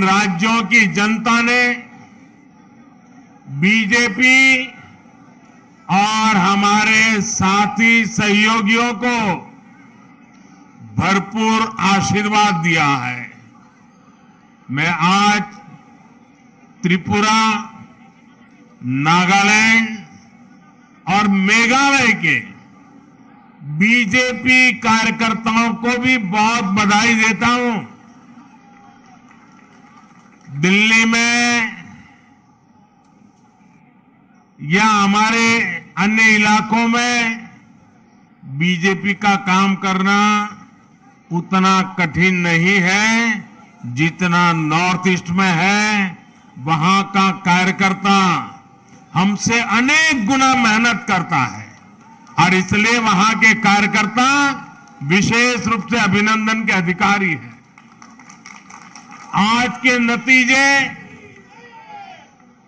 इन राज्यों की जनता ने बीजेपी और हमारे साथी सहयोगियों को भरपूर आशीर्वाद दिया है। मैं आज त्रिपुरा, नागालैंड और मेघालय के बीजेपी कार्यकर्ताओं को भी बहुत बधाई देता हूं। दिल्ली में या हमारे अन्य इलाकों में बीजेपी का काम करना उतना कठिन नहीं है जितना नॉर्थ ईस्ट में है। वहां का कार्यकर्ता हमसे अनेक गुना मेहनत करता है और इसलिए वहां के कार्यकर्ता विशेष रूप से अभिनंदन के अधिकारी हैं। आज के नतीजे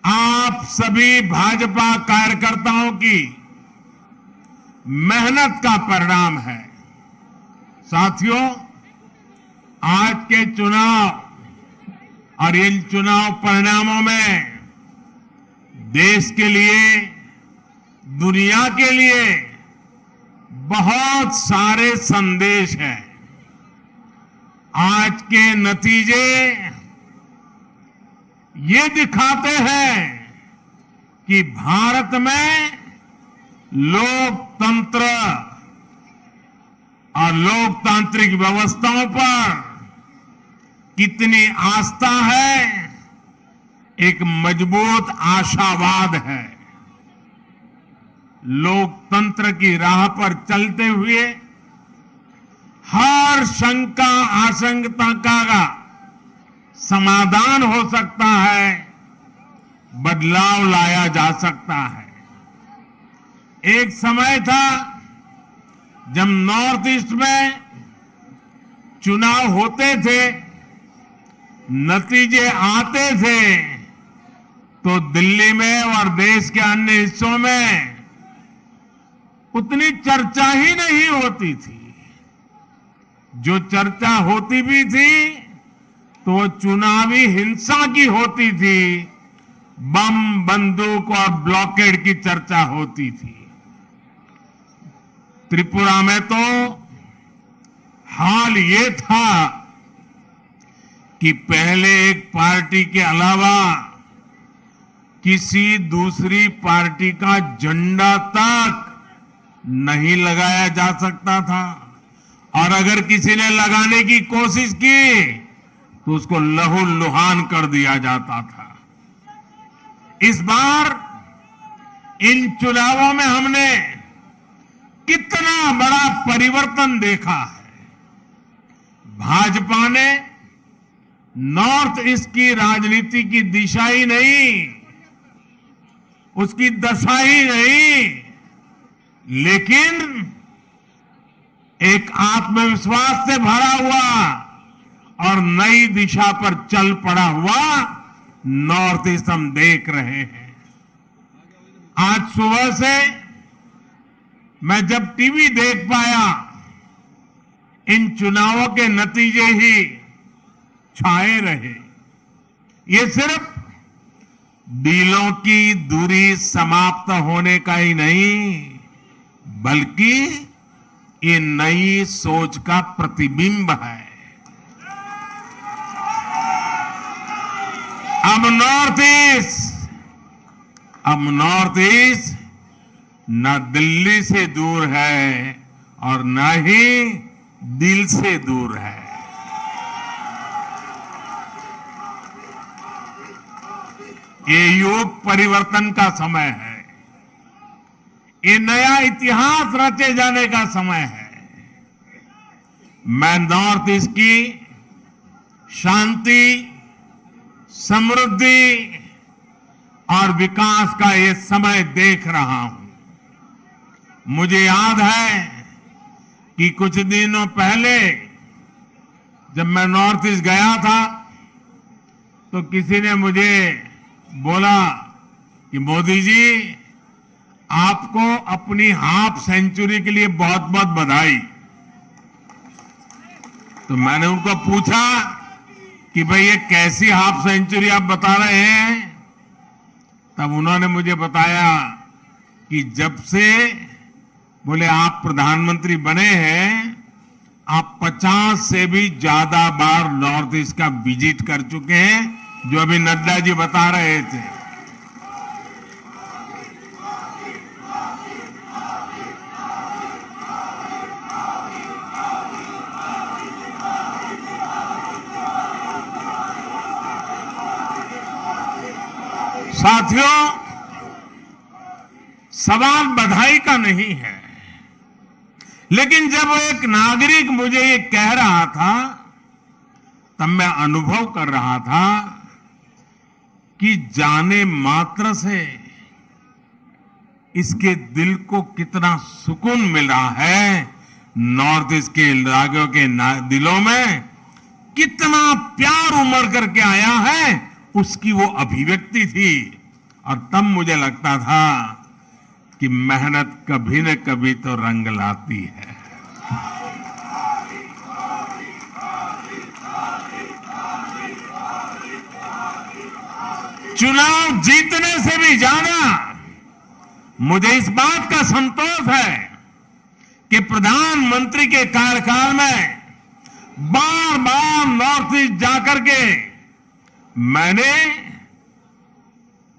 आप सभी भाजपा कार्यकर्ताओं की मेहनत का परिणाम है। साथियों, आज के चुनाव और इन चुनाव परिणामों में देश के लिए, दुनिया के लिए बहुत सारे संदेश हैं। आज के नतीजे ये दिखाते हैं कि भारत में लोकतंत्र और लोकतांत्रिक व्यवस्थाओं पर कितनी आस्था है, एक मजबूत आशावाद है। लोकतंत्र की राह पर चलते हुए हर शंका आशंका का समाधान हो सकता है, बदलाव लाया जा सकता है। एक समय था जब नॉर्थ ईस्ट में चुनाव होते थे, नतीजे आते थे तो दिल्ली में और देश के अन्य हिस्सों में उतनी चर्चा ही नहीं होती थी। जो चर्चा होती भी थी तो वो चुनावी हिंसा की होती थी, बम, बंदूक और ब्लॉकेड की चर्चा होती थी। त्रिपुरा में तो हाल ये था कि पहले एक पार्टी के अलावा किसी दूसरी पार्टी का झंडा तक नहीं लगाया जा सकता था और अगर किसी ने लगाने की कोशिश की तो उसको लहूलुहान कर दिया जाता था। इस बार इन चुनावों में हमने कितना बड़ा परिवर्तन देखा है। भाजपा ने नॉर्थ ईस्ट की राजनीति की दिशा ही नहीं, उसकी दशा ही नहीं, लेकिन एक आत्मविश्वास से भरा हुआ और नई दिशा पर चल पड़ा हुआ नॉर्थ ईस्ट हम देख रहे हैं। आज सुबह से मैं जब टीवी देख पाया, इन चुनावों के नतीजे ही छाए रहे। ये सिर्फ दिलों की दूरी समाप्त होने का ही नहीं, बल्कि ये नई सोच का प्रतिबिंब है। अब नॉर्थ ईस्ट न दिल्ली से दूर है और न ही दिल से दूर है। ये युग परिवर्तन का समय है। ये नया इतिहास रचे जाने का समय है। मैं नॉर्थ ईस्ट की शांति, समृद्धि और विकास का ये समय देख रहा हूं। मुझे याद है कि कुछ दिनों पहले जब मैं नॉर्थ ईस्ट गया था तो किसी ने मुझे बोला कि मोदी जी, आपको अपनी हाफ सेंचुरी के लिए बहुत बहुत बधाई। तो मैंने उनको पूछा कि भाई ये कैसी हाफ सेंचुरी आप बता रहे हैं। तब उन्होंने मुझे बताया कि जब से बोले आप प्रधानमंत्री बने हैं, आप 50 से भी ज्यादा बार नॉर्थ ईस्ट का विजिट कर चुके हैं, जो अभी नड्डा जी बता रहे थे। साथियों, सवाल बधाई का नहीं है, लेकिन जब एक नागरिक मुझे ये कह रहा था, तब मैं अनुभव कर रहा था कि जाने मात्र से इसके दिल को कितना सुकून मिल रहा है। नॉर्थ ईस्ट के राज्यों के दिलों में कितना प्यार उमड़ करके आया है, उसकी वो अभिव्यक्ति थी। और तब मुझे लगता था कि मेहनत कभी न कभी तो रंग लाती है। चुनाव जीतने से भी ज्यादा मुझे इस बात का संतोष है कि प्रधानमंत्री के कार्यकाल में बार बार नॉर्थ ईस्ट जाकर के मैंने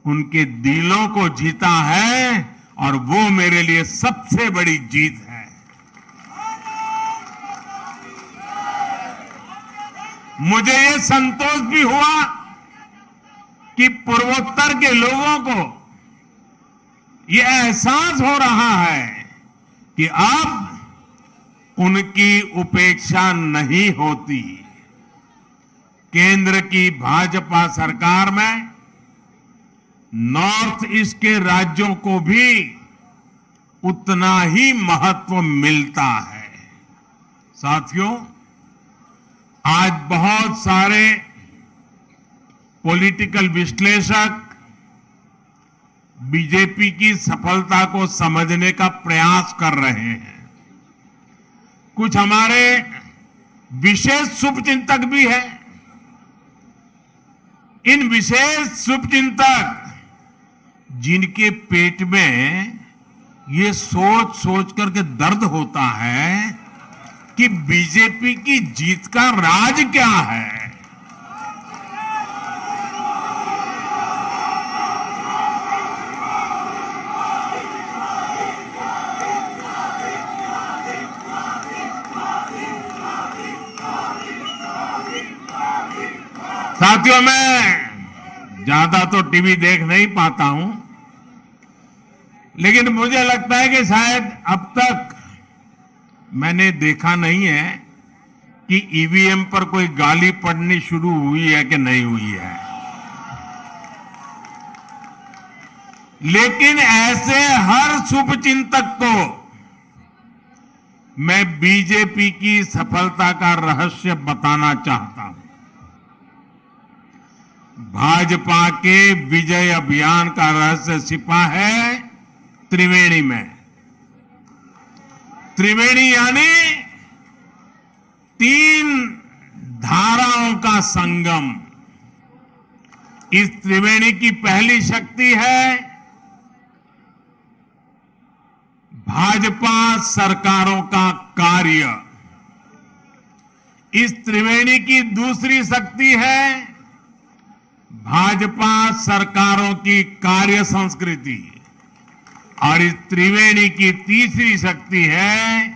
उनके दिलों को जीता है, और वो मेरे लिए सबसे बड़ी जीत है। मुझे ये संतोष भी हुआ कि पूर्वोत्तर के लोगों को ये एहसास हो रहा है कि अब उनकी उपेक्षा नहीं होती। केंद्र की भाजपा सरकार में नॉर्थ ईस्ट के राज्यों को भी उतना ही महत्व मिलता है। साथियों, आज बहुत सारे पॉलिटिकल विश्लेषक बीजेपी की सफलता को समझने का प्रयास कर रहे हैं। कुछ हमारे विशेष शुभचिंतक भी हैं। इन विशेष शुभचिंतक जिनके पेट में ये सोच सोच करके दर्द होता है कि बीजेपी की जीत का राज क्या है। साथियों, मैं ज्यादा तो टीवी देख नहीं पाता हूं, लेकिन मुझे लगता है कि शायद अब तक मैंने देखा नहीं है कि ईवीएम पर कोई गाली पड़नी शुरू हुई है कि नहीं हुई है। लेकिन ऐसे हर शुभचिंतक को मैं बीजेपी की सफलता का रहस्य बताना चाहता हूं। भाजपा के विजय अभियान का रहस्य छिपा है त्रिवेणी में। त्रिवेणी यानी 3 धाराओं का संगम। इस त्रिवेणी की पहली शक्ति है भाजपा सरकारों का कार्य। इस त्रिवेणी की दूसरी शक्ति है भाजपा सरकारों की कार्य संस्कृति, और इस त्रिवेणी की तीसरी शक्ति है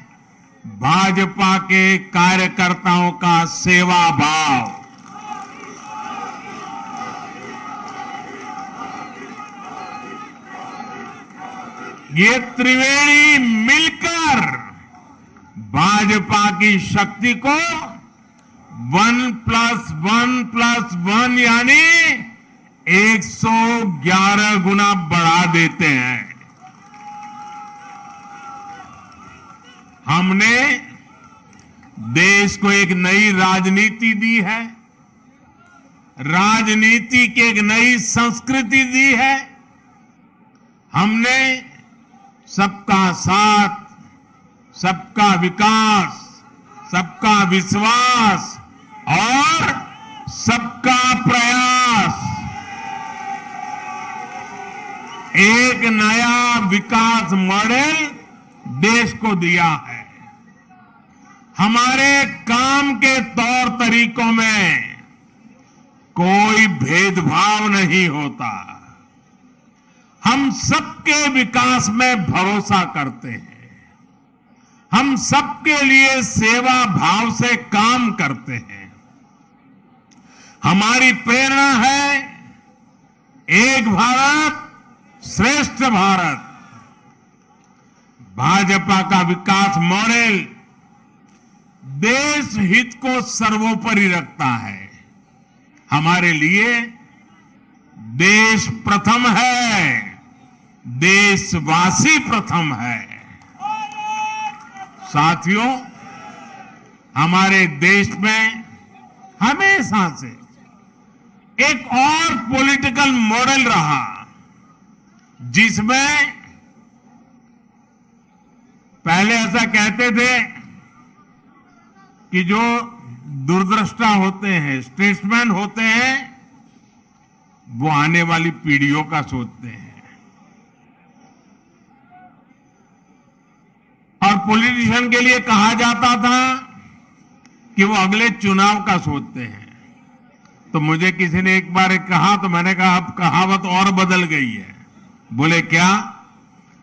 भाजपा के कार्यकर्ताओं का सेवा भाव। ये त्रिवेणी मिलकर भाजपा की शक्ति को 1+1+1 यानी 111 गुना बढ़ा देते हैं। हमने देश को एक नई राजनीति दी है, राजनीति की एक नई संस्कृति दी है। हमने सबका साथ, सबका विकास, सबका विश्वास और सबका प्रयास एक नया विकास मॉडल देश को दिया है। हमारे काम के तौर तरीकों में कोई भेदभाव नहीं होता। हम सबके विकास में भरोसा करते हैं। हम सबके लिए सेवा भाव से काम करते हैं। हमारी प्रेरणा है एक भारत श्रेष्ठ भारत। भाजपा का विकास मॉडल देश हित को सर्वोपरि रखता है। हमारे लिए देश प्रथम है, देशवासी प्रथम है। साथियों, हमारे देश में हमेशा से एक और पॉलिटिकल मॉडल रहा जिसमें पहले ऐसा कहते थे कि जो दूरदृष्टा होते हैं, स्टेट्समैन होते हैं, वो आने वाली पीढ़ियों का सोचते हैं और पॉलिटिशियन के लिए कहा जाता था कि वो अगले चुनाव का सोचते हैं। तो मुझे किसी ने एक बार कहा तो मैंने कहा अब कहावत और बदल गई है। बोले क्या?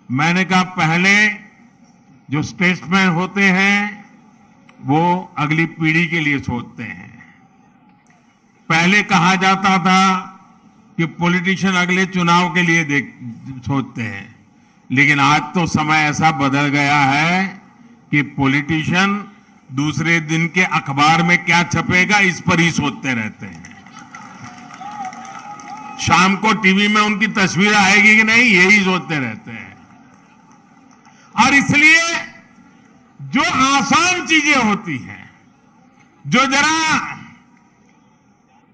मैंने कहा पहले जो स्टेट्समैन होते हैं वो अगली पीढ़ी के लिए सोचते हैं। पहले कहा जाता था कि पॉलिटिशियन अगले चुनाव के लिए सोचते हैं, लेकिन आज तो समय ऐसा बदल गया है कि पॉलिटिशियन दूसरे दिन के अखबार में क्या छपेगा इस पर ही सोचते रहते हैं। शाम को टीवी में उनकी तस्वीर आएगी कि नहीं, यही सोचते रहते हैं। और इसलिए जो आसान चीजें होती हैं, जो जरा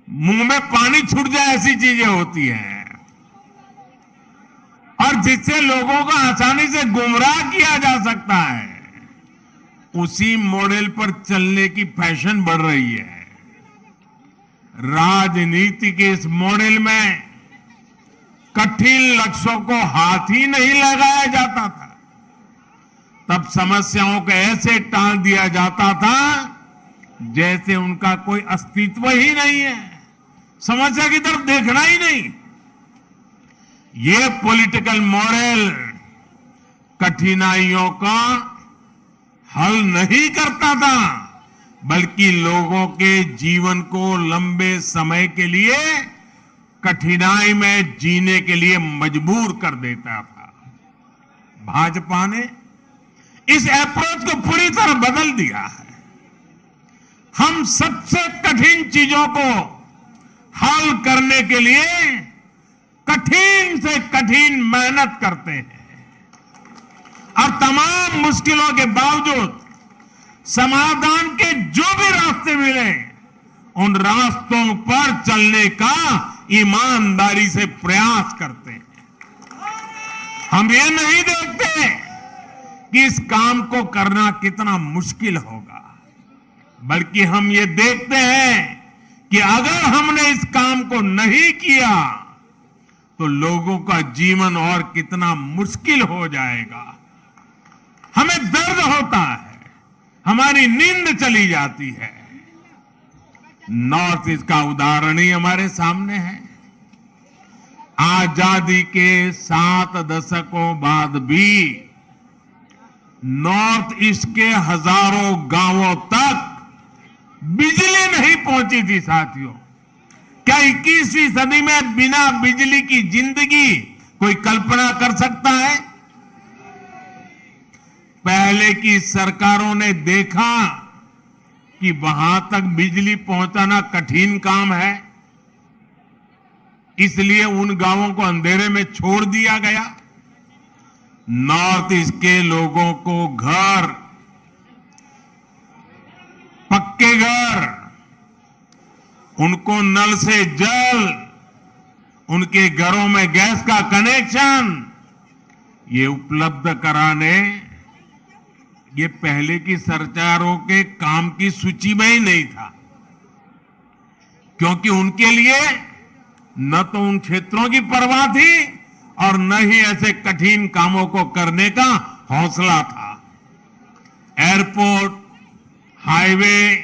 मुंह में पानी छूट जाए ऐसी चीजें होती हैं और जिससे लोगों को आसानी से गुमराह किया जा सकता है, उसी मॉडल पर चलने की फैशन बढ़ रही है। राजनीति के इस मॉडल में कठिन लक्ष्यों को हाथ ही नहीं लगाया जाता था। तब समस्याओं को ऐसे टाल दिया जाता था जैसे उनका कोई अस्तित्व ही नहीं है, समस्या की तरफ देखना ही नहीं। ये पॉलिटिकल मॉडल कठिनाइयों का हल नहीं करता था, बल्कि लोगों के जीवन को लंबे समय के लिए कठिनाई में जीने के लिए मजबूर कर देता था। भाजपा ने इस अप्रोच को पूरी तरह बदल दिया है। हम सबसे कठिन चीजों को हल करने के लिए कठिन से कठिन मेहनत करते हैं और तमाम मुश्किलों के बावजूद समाधान के जो भी रास्ते मिले उन रास्तों पर चलने का ईमानदारी से प्रयास करते हैं। हम ये नहीं देखते कि इस काम को करना कितना मुश्किल होगा, बल्कि हम ये देखते हैं कि अगर हमने इस काम को नहीं किया तो लोगों का जीवन और कितना मुश्किल हो जाएगा। हमें दर्द होता है, हमारी नींद चली जाती है। नॉर्थ ईस्ट का उदाहरण ही हमारे सामने है। आजादी के 7 दशकों बाद भी नॉर्थ ईस्ट के हजारों गांवों तक बिजली नहीं पहुंची थी। साथियों, क्या 21वीं सदी में बिना बिजली की जिंदगी कोई कल्पना कर सकता है? पहले की सरकारों ने देखा कि वहां तक बिजली पहुंचाना कठिन काम है, इसलिए उन गांवों को अंधेरे में छोड़ दिया गया। नॉर्थ ईस्ट के लोगों को घर, पक्के घर, उनको नल से जल, उनके घरों में गैस का कनेक्शन ये उपलब्ध कराने ये पहले की सरकारों के काम की सूची में ही नहीं था। क्योंकि उनके लिए न तो उन क्षेत्रों की परवाह थी और न ही ऐसे कठिन कामों को करने का हौसला था। एयरपोर्ट, हाईवे,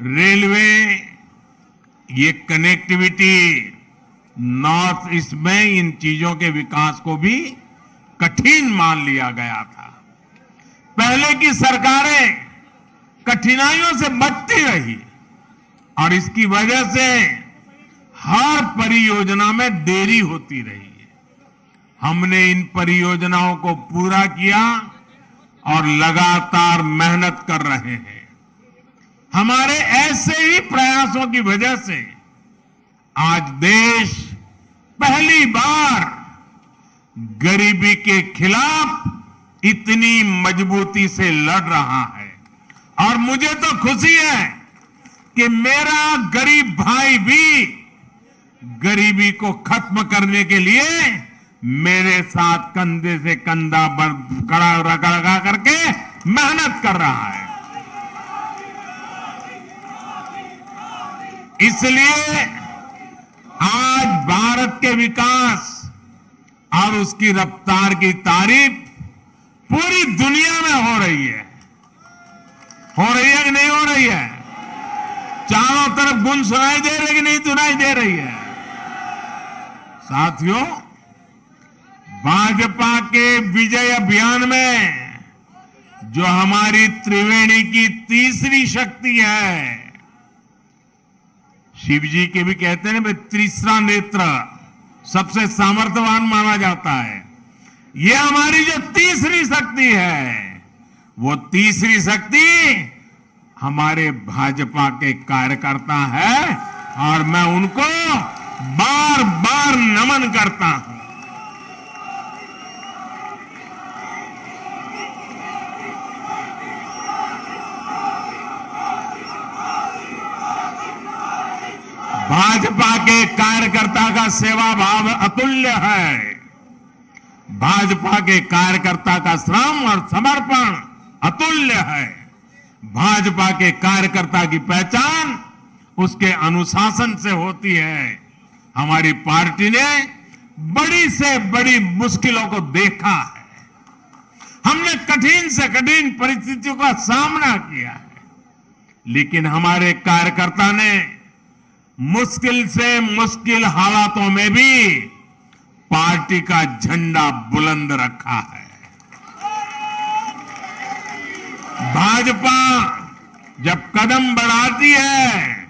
रेलवे, ये कनेक्टिविटी नॉर्थ ईस्ट में इन चीजों के विकास को भी कठिन मान लिया गया था। पहले की सरकारें कठिनाइयों से बचती रही और इसकी वजह से हर परियोजना में देरी होती रही। हमने इन परियोजनाओं को पूरा किया और लगातार मेहनत कर रहे हैं। हमारे ऐसे ही प्रयासों की वजह से आज देश पहली बार गरीबी के खिलाफ इतनी मजबूती से लड़ रहा है। और मुझे तो खुशी है कि मेरा गरीब भाई भी गरीबी को खत्म करने के लिए मेरे साथ कंधे से कंधा कड़ा लगा करके मेहनत कर रहा है। इसलिए आज भारत के विकास और उसकी रफ्तार की तारीफ पूरी दुनिया में हो रही है। हो रही है कि नहीं हो रही है? चारों तरफ गुंज सुनाई दे रही कि नहीं सुनाई दे रही है? साथियों, भाजपा के विजय अभियान में जो हमारी त्रिवेणी की तीसरी शक्ति है, शिव जी के भी कहते हैं ना, तीसरा नेत्र सबसे सामर्थ्यवान माना जाता है। ये हमारी जो तीसरी शक्ति है, वो तीसरी शक्ति हमारे भाजपा के कार्यकर्ता है और मैं उनको बार बार नमन करता हूं। भाजपा के कार्यकर्ता का सेवा भाव अतुल्य है। भाजपा के कार्यकर्ता का श्रम और समर्पण अतुल्य है। भाजपा के कार्यकर्ता की पहचान उसके अनुशासन से होती है। हमारी पार्टी ने बड़ी से बड़ी मुश्किलों को देखा है। हमने कठिन से कठिन परिस्थितियों का सामना किया है, लेकिन हमारे कार्यकर्ता ने मुश्किल से मुश्किल हालातों में भी पार्टी का झंडा बुलंद रखा है। भाजपा जब कदम बढ़ाती है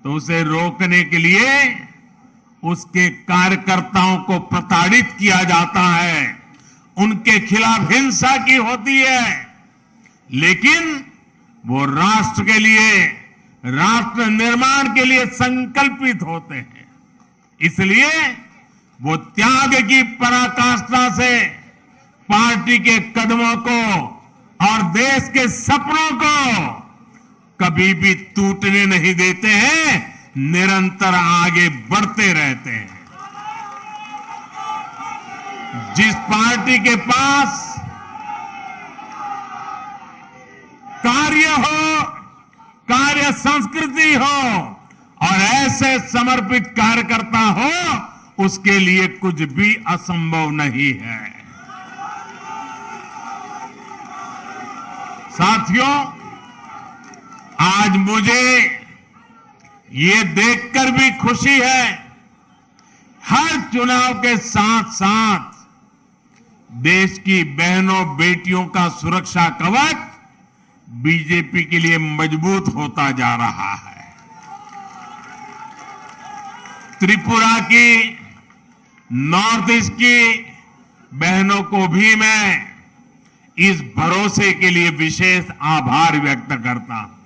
तो उसे रोकने के लिए उसके कार्यकर्ताओं को प्रताड़ित किया जाता है, उनके खिलाफ हिंसा की होती है, लेकिन वो राष्ट्र के लिए, राष्ट्र निर्माण के लिए संकल्पित होते हैं। इसलिए वो त्याग की पराकाष्ठा से पार्टी के कदमों को और देश के सपनों को कभी भी टूटने नहीं देते हैं, निरंतर आगे बढ़ते रहते हैं। जिस पार्टी के पास कार्य हो, कार्य संस्कृति हो और ऐसे समर्पित कार्यकर्ता हो, उसके लिए कुछ भी असंभव नहीं है। साथियों, आज मुझे ये देखकर भी खुशी है, हर चुनाव के साथ साथ देश की बहनों बेटियों का सुरक्षा कवच बीजेपी के लिए मजबूत होता जा रहा है। त्रिपुरा की, नॉर्थ ईस्ट की बहनों को भी मैं इस भरोसे के लिए विशेष आभार व्यक्त करता हूं।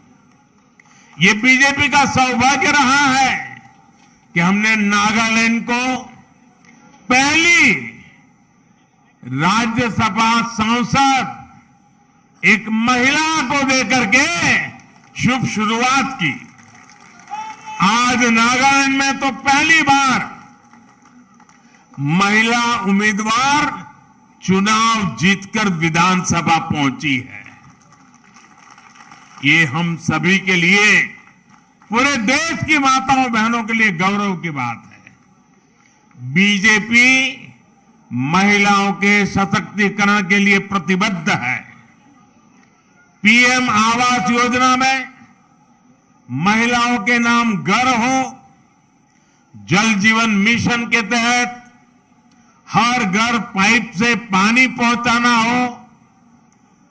ये बीजेपी का सौभाग्य रहा है कि हमने नागालैंड को पहली राज्यसभा सांसद एक महिला को देकर के शुभ शुरुआत की। आज नागालैंड में तो पहली बार महिला उम्मीदवार चुनाव जीतकर विधानसभा पहुंची है। ये हम सभी के लिए पूरे देश की माताओं बहनों के लिए गौरव की बात है। बीजेपी महिलाओं के सशक्तिकरण के लिए प्रतिबद्ध है। पीएम आवास योजना में महिलाओं के नाम घर हो, जल जीवन मिशन के तहत हर घर पाइप से पानी पहुंचाना हो,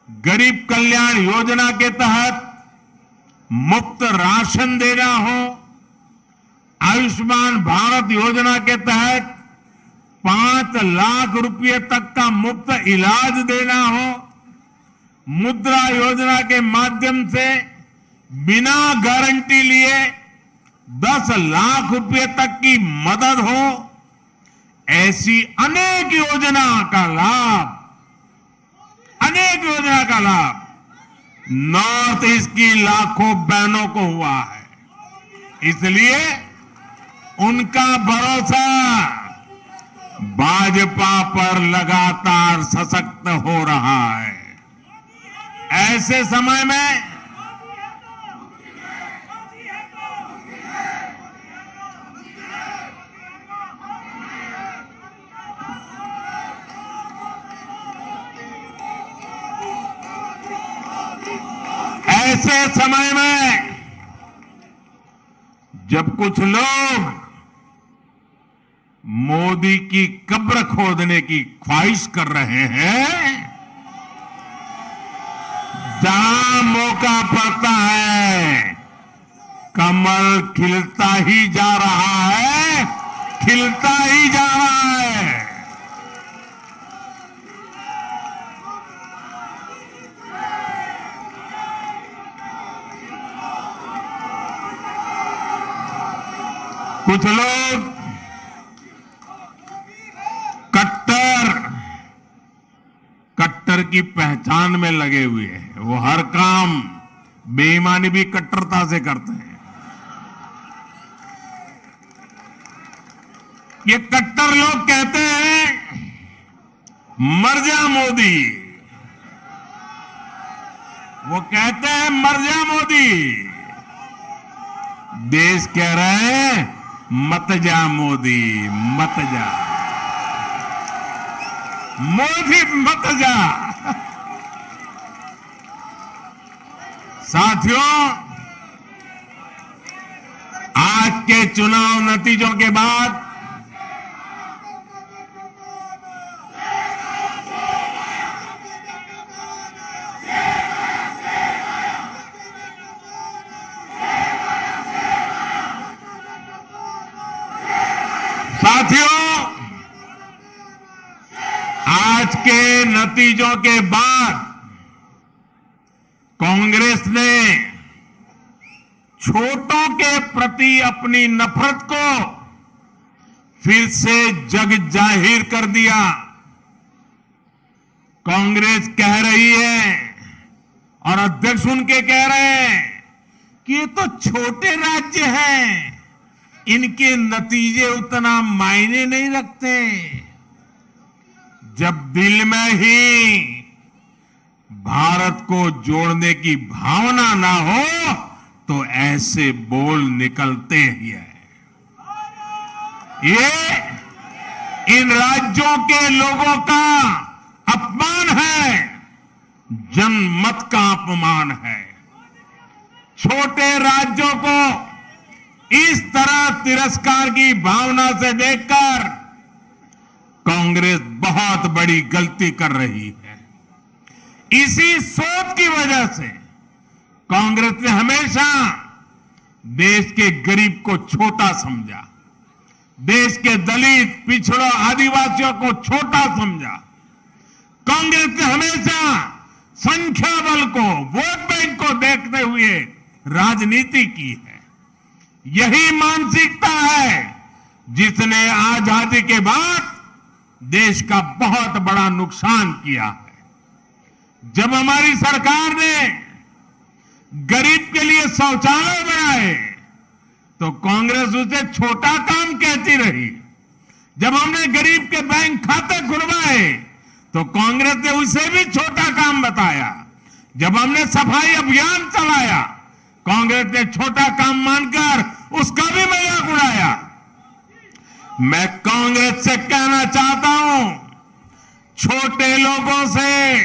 गरीब कल्याण योजना के तहत मुफ्त राशन देना हो, आयुष्मान भारत योजना के तहत 5 लाख रुपए तक का मुफ्त इलाज देना हो, मुद्रा योजना के माध्यम से बिना गारंटी लिए 10 लाख रुपए तक की मदद हो, ऐसी अनेक योजना का लाभ नॉर्थ ईस्ट की लाखों बहनों को हुआ है। इसलिए उनका भरोसा भाजपा पर लगातार सशक्त हो रहा है। ऐसे समय में जब कुछ लोग मोदी की कब्र खोदने की ख्वाहिश कर रहे हैं, जहां मौका पड़ता है कमल खिलता ही जा रहा है, खिलता ही जा रहा है। कुछ लोग कट्टर की पहचान में लगे हुए हैं। वो हर काम बेईमानी भी कट्टरता से करते हैं। ये कट्टर लोग कहते हैं मर जा मोदी, वो कहते हैं मर जा मोदी। देश कह रहे हैं मत जा मोदी, मत जा मोदी, मत जा। साथियों, आज के चुनाव नतीजों के बाद नतीजों के बाद कांग्रेस ने छोटों के प्रति अपनी नफरत को फिर से जग जाहिर कर दिया। कांग्रेस कह रही है और अध्यक्ष उनके कह रहे हैं कि ये तो छोटे राज्य हैं, इनके नतीजे उतना मायने नहीं रखते। जब दिल में ही भारत को जोड़ने की भावना ना हो तो ऐसे बोल निकलते ही है। ये इन राज्यों के लोगों का अपमान है, जनमत का अपमान है। छोटे राज्यों को इस तरह तिरस्कार की भावना से देखकर कांग्रेस बहुत बड़ी गलती कर रही है। इसी सोच की वजह से कांग्रेस ने हमेशा देश के गरीब को छोटा समझा, देश के दलित, पिछड़ों, आदिवासियों को छोटा समझा। कांग्रेस ने हमेशा संख्या बल को, वोट बैंक को देखते हुए राजनीति की है। यही मानसिकता है जिसने आजादी के बाद देश का बहुत बड़ा नुकसान किया है। जब हमारी सरकार ने गरीब के लिए शौचालय बनाए तो कांग्रेस उसे छोटा काम कहती रही। जब हमने गरीब के बैंक खाते खुलवाए तो कांग्रेस ने उसे भी छोटा काम बताया। जब हमने सफाई अभियान चलाया कांग्रेस ने छोटा काम मानकर उसका भी मजाक उड़ाया। मैं कांग्रेस से कहना चाहता हूं, छोटे लोगों से,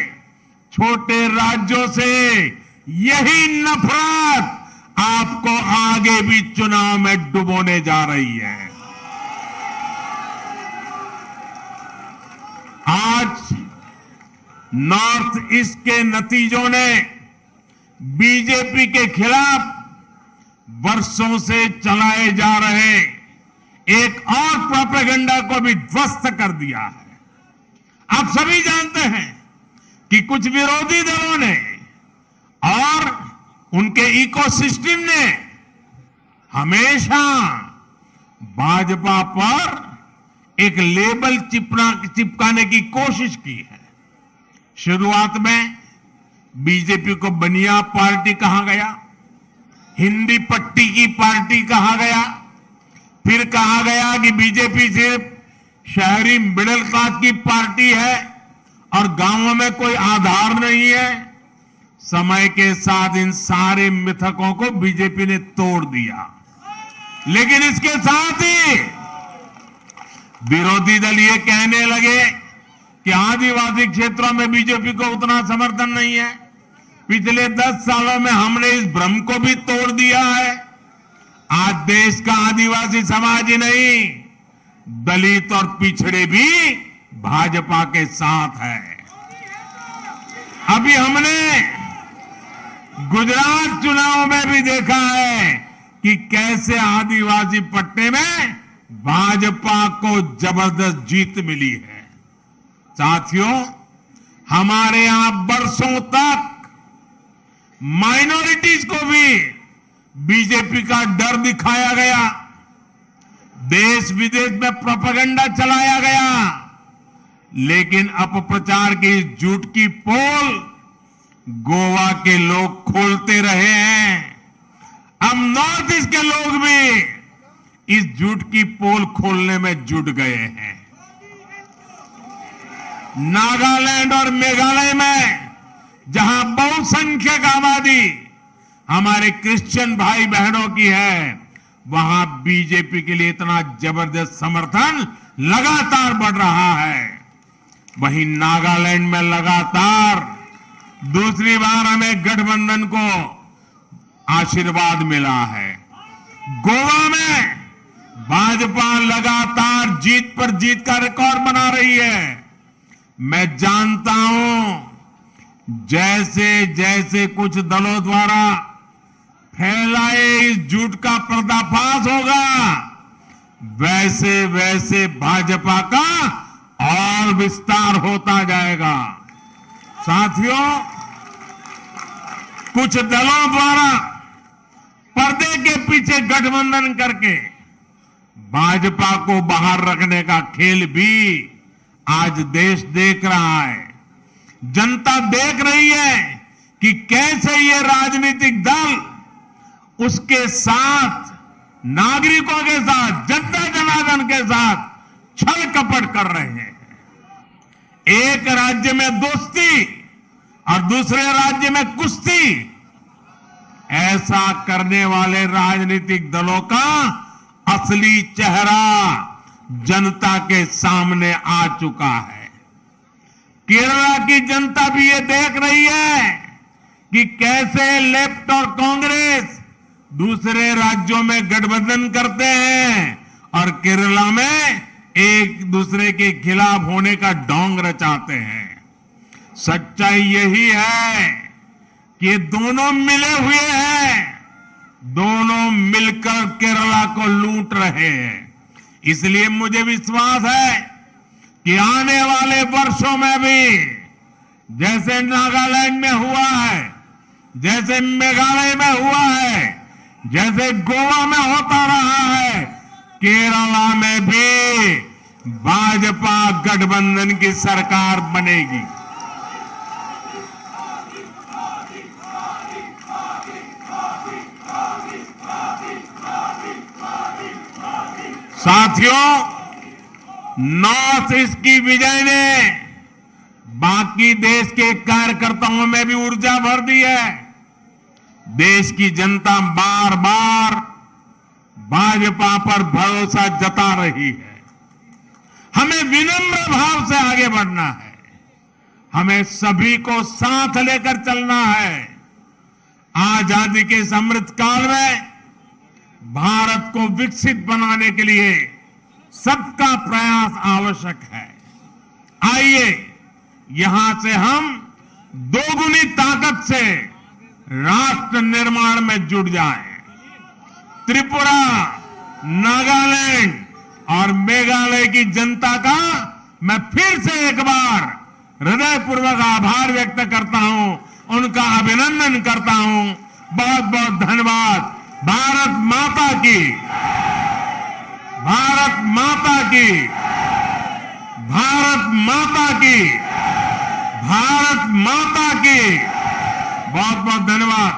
छोटे राज्यों से यही नफरत आपको आगे भी चुनाव में डुबोने जा रही है। आज नॉर्थ ईस्ट के नतीजों ने बीजेपी के खिलाफ वर्षों से चलाए जा रहे एक और प्रोपेगेंडा को भी ध्वस्त कर दिया है। आप सभी जानते हैं कि कुछ विरोधी दलों ने और उनके इकोसिस्टम ने हमेशा भाजपा पर एक लेबल चिपकाने की कोशिश की है। शुरुआत में बीजेपी को बनिया पार्टी कहा गया, हिंदी पट्टी की पार्टी कहा गया, फिर कहा गया कि बीजेपी सिर्फ शहरी मिडिल क्लास की पार्टी है और गांवों में कोई आधार नहीं है। समय के साथ इन सारे मिथकों को बीजेपी ने तोड़ दिया, लेकिन इसके साथ ही विरोधी दल ये कहने लगे कि आदिवासी क्षेत्रों में बीजेपी को उतना समर्थन नहीं है। पिछले 10 सालों में हमने इस भ्रम को भी तोड़ दिया है। आज देश का आदिवासी समाज ही नहीं, दलित और पिछड़े भी भाजपा के साथ है। अभी हमने गुजरात चुनाव में भी देखा है कि कैसे आदिवासी पट्टे में भाजपा को जबरदस्त जीत मिली है। साथियों, हमारे यहां बरसों तक माइनॉरिटीज को भी बीजेपी का डर दिखाया गया, देश विदेश में प्रोपेगेंडा चलाया गया, लेकिन अपप्रचार की इस झूठ की पोल गोवा के लोग खोलते रहे हैं। अब नॉर्थ ईस्ट के लोग भी इस झूठ की पोल खोलने में जुट गए हैं। नागालैंड और मेघालय में जहां बहुसंख्यक आबादी हमारे क्रिश्चियन भाई बहनों की है, वहां बीजेपी के लिए इतना जबरदस्त समर्थन लगातार बढ़ रहा है। वहीं नागालैंड में लगातार दूसरी बार हमें गठबंधन को आशीर्वाद मिला है। गोवा में भाजपा लगातार जीत पर जीत का रिकॉर्ड बना रही है। मैं जानता हूं जैसे जैसे कुछ दलों द्वारा फैलाए इस झूठ का पर्दाफाश होगा, वैसे वैसे भाजपा का और विस्तार होता जाएगा। साथियों, कुछ दलों द्वारा पर्दे के पीछे गठबंधन करके भाजपा को बाहर रखने का खेल भी आज देश देख रहा है। जनता देख रही है कि कैसे ये राजनीतिक दल उसके साथ, नागरिकों के साथ, जनता जनार्दन के साथ छल कपट कर रहे हैं। एक राज्य में दोस्ती और दूसरे राज्य में कुश्ती, ऐसा करने वाले राजनीतिक दलों का असली चेहरा जनता के सामने आ चुका है। केरला की जनता भी ये देख रही है कि कैसे लेफ्ट और कांग्रेस दूसरे राज्यों में गठबंधन करते हैं और केरला में एक दूसरे के खिलाफ होने का ढोंग रचाते हैं। सच्चाई यही है कि ये दोनों मिले हुए हैं, दोनों मिलकर केरला को लूट रहे हैं। इसलिए मुझे विश्वास है कि आने वाले वर्षों में भी जैसे नागालैंड में हुआ है, जैसे मेघालय में हुआ है, जैसे गोवा में होता रहा है, केरला में भी भाजपा गठबंधन की सरकार बनेगी। साथियों, नॉर्थ ईस्ट की विजय ने बाकी देश के कार्यकर्ताओं में भी ऊर्जा भर दी है। देश की जनता बार बार भाजपा पर भरोसा जता रही है। हमें विनम्र भाव से आगे बढ़ना है। हमें सभी को साथ लेकर चलना है। आजादी के इस अमृत काल में भारत को विकसित बनाने के लिए सबका प्रयास आवश्यक है। आइए यहां से हम दोगुनी ताकत से राष्ट्र निर्माण में जुट जाएं। त्रिपुरा, नागालैंड और मेघालय की जनता का मैं फिर से एक बार हृदयपूर्वक आभार व्यक्त करता हूं, उनका अभिनंदन करता हूं। बहुत बहुत धन्यवाद। भारत माता की, भारत माता की, भारत माता की, भारत माता की। बहुत बहुत धन्यवाद।